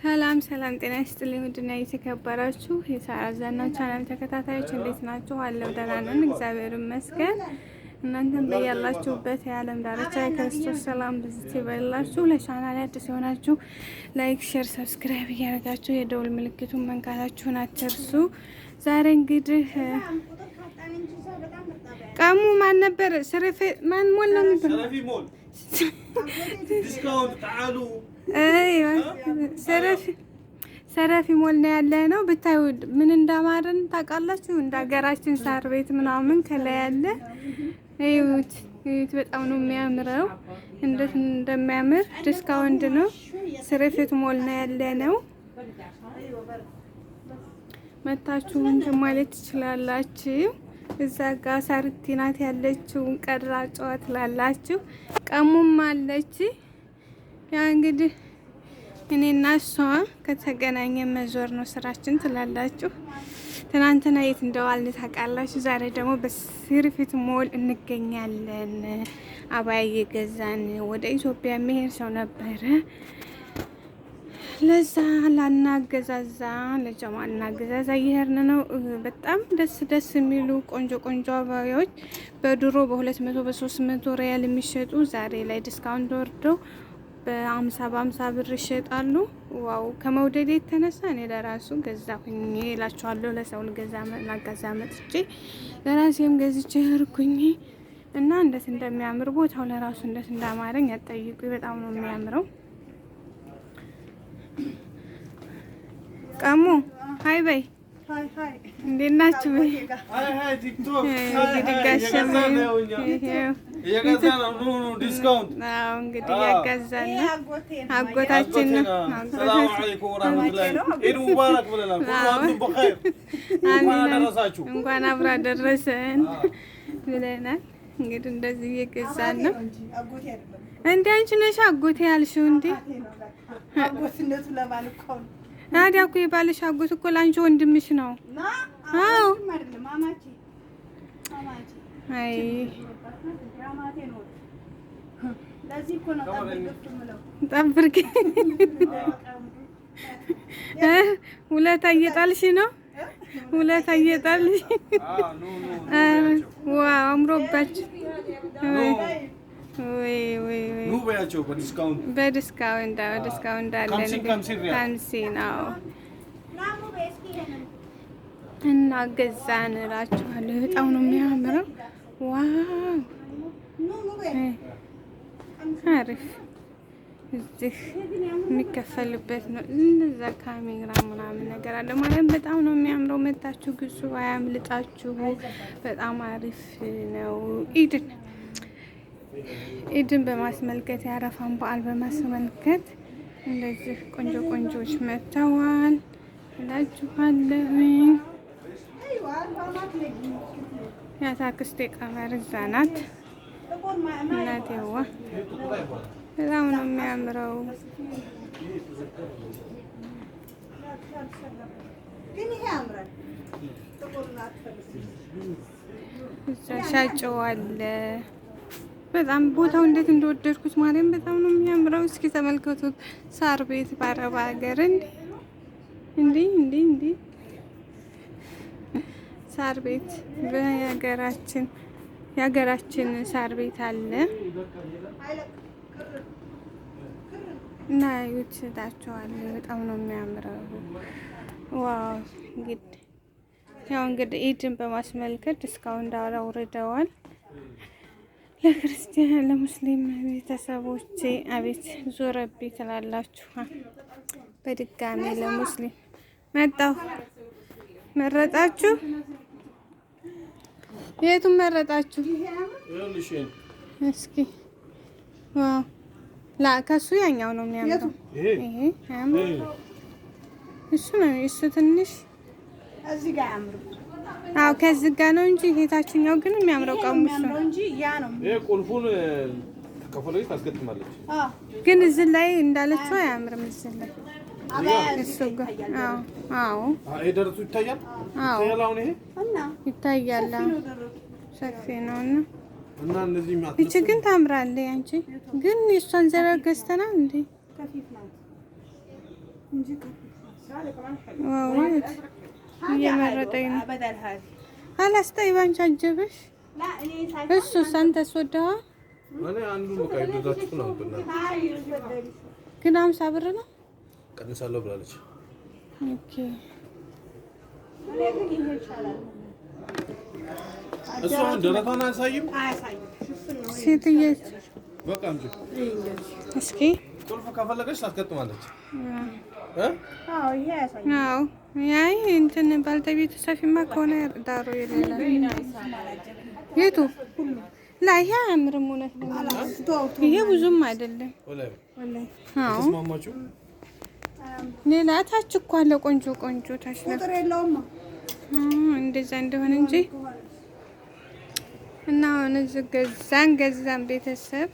ሰላም ሰላም፣ ጤና ይስጥልኝ ውድና የተከበራችሁ የሳራ ዛናው ቻናል ተከታታዮች እንዴት ናችሁ? አለው ደህና ነን፣ እግዚአብሔር ይመስገን። እናንተም በያላችሁበት የዓለም ዳርቻ የክርስቶስ ሰላም ብዝት ይበላችሁ። ለቻናል አዲስ የሆናችሁ ላይክ፣ ሼር፣ ሰብስክራይብ እያደረጋችሁ የደውል ምልክቱን መንካታችሁን አትርሱ። ዛሬ እንግዲህ ቀሙ ማን ነበር? ሰረፊ ማን ሞል ነው የሚባለው? ሰረፊ ሞል ዲስካውንት ታሉ ሰረፊ ሞል ነው ያለ ነው። ብታዩ ምን እንዳማረን ታውቃላችሁ? እንደ ሀገራችን ሳር ቤት ምናምን ከላይ ያለ እዩት፣ በጣም ነው የሚያምረው። እንዴት እንደሚያምር ዲስካውንት ነው። ሰረፊ ሞል ነው ያለ ነው። መታችሁ እንትን ማለት ትችላላችሁ። እዛ ጋር ሳርቲ ናት ያለችው ቀራጫዋ ትላላችሁ። ቀሙም አለች። ያ እንግዲህ እኔና እሷ ከተገናኘ መዞር ነው ስራችን ትላላችሁ። ትናንትና የት እንደዋልን ታውቃላችሁ? ዛሬ ደግሞ በሰረፊ ሞል እንገኛለን። አባያ እየገዛን ወደ ኢትዮጵያ መሄድ ሰው ነበረ። ለዛ ላናገዛዛ ለጀማ እናገዛዛ እየሄድን ነው። በጣም ደስ የሚሉ ቆንጆ አባያዎች በድሮ በ200 በ300 ሪያል የሚሸጡ ዛሬ ላይ ዲስካውንት ወርደው በ50 ብር ይሸጣሉ። ዋው! ከመውደድ የተነሳ እኔ ለራሱ ገዛሁኝ እላችኋለሁ። ለሰው ላገዛ መጥቼ ለራሴም ገዝቼ ሄድኩኝ እና እንዴት እንደሚያምር ቦታው ለራሱ እንዴት እንዳማረኝ አጠይቁ። በጣም ነው የሚያምረው። ቀሙ ሃይ በይ፣ እንዴት ናችሁ? ቲክቶክ እንግዲህ ያገዛን አጎታችን ነው። እንኳን አብራ ደረሰን ብለናል። እንግዲህ እንደዚህ እየገዛን ነው። እንደ አንቺ ነሽ አጎቴ ያልሽው እንዴ? አጎትነቱ ለባልኮው ታዲያ እኮ የባልሽ አጎት እኮ ላንቺ ወንድምሽ ነው። አዎ አይ ጠብርክ ውለታ እየጣልሽ ነው። ውለታ እየጣልሽ ዋው አምሮባችሁ ወይ ኑባያቸው በዲስካውንት አለን። ካንሲ ነው እና ገዛን እላችኋለሁ። በጣም ነው የሚያምረው። ዋው አሪፍ። እዚህ የሚከፈልበት ነው። እነዛ ካሜራ ምናምን ነገር አለ ማለት በጣም ነው የሚያምረው። መታችሁ ግዙ፣ አያምልጣችሁ። በጣም አሪፍ ነው። ኢድን በማስመልከት የአረፋን በዓል በማስመልከት እንደዚህ ቆንጆች መጥተዋል እላችኋለሁ። ያታክስቴ ቀመር እዛ ናት። እናቴዋ በጣም ነው የሚያምረው። እዛ ሻጭው አለ። በጣም ቦታው እንዴት እንደወደድኩት ማርያም፣ በጣም ነው የሚያምረው። እስኪ ተመልከቱት። ሳር ቤት በአረብ ሀገር እንዴ ሳር ቤት የሀገራችን ሳር ቤት አለ እና ይወስዳቸዋል። በጣም ነው የሚያምረው። ዋው! እንግዲህ ኢድን በማስመልከት ዲስካውንት አውርደዋል። ለክርስቲያን ለሙስሊም ቤተሰቦቼ አቤት ዞረቢ ትላላችሁ። በድጋሚ ለሙስሊም መጣሁ። መረጣችሁ? የቱን መረጣችሁ? እስኪ ዋው! ከሱ ያኛው ነው የሚያምረው። ይሄ እሱ ነው። እሱ ትንሽ እዚህ ጋር ያምሩ። አዎ ከዚህ ጋር ነው እንጂ የታችኛው ግን የሚያምረው ቀሙስ ነው እንጂ ያ ነው። ይሄ ቁልፉን ተከፈለች ታስገጥማለች። ግን እዚህ ላይ እንዳለችው አያምርም። እዚህ ላይ እሱ ጋር አዎ ይሄ ደረቱ ይታያል። አዎ ይታያል። ሰፊ ነውና እና እነዚህ ማጥቶ እቺ ግን ታምራለች። አንቺ ግን እሷን ዘራ ገዝተናል እንዴ? ዋው እየመረጠኝ ነው። አላስጠይ ባንቺ አጀበሽ እሱስ አንተስ ወደኸው? እኔ አንዱ በቃ ይገዛችሁ ነው ግን 50 ብር ነው ቀንሳለሁ ብላለች። ኦኬ እሱ ደረቷን አያሳይም ሴትዬ በቃ እንጂ እስኪ ቁልፍ ከፈለገች ታስገጥማለች። አዎ ያይ እንትን ባልተቤት ሰፊማ ከሆነ ዳሩ የሌላ የቱ ላይ ይሄ አያምርም። እውነት ነው ይሄ ብዙም አይደለም። አዎ ሌላ ታች እኮ አለ ቆንጆ ቆንጆ ታች ነው እንደዛ እንደሆነ እንጂ እና አሁን እዚህ ገዛን ቤተሰብ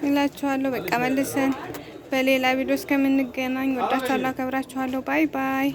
እላችኋለሁ። በቃ መልሰን በሌላ ቪዲዮ እስከምንገናኝ ወዳችኋለሁ፣ አከብራችኋለሁ። ባይ ባይ።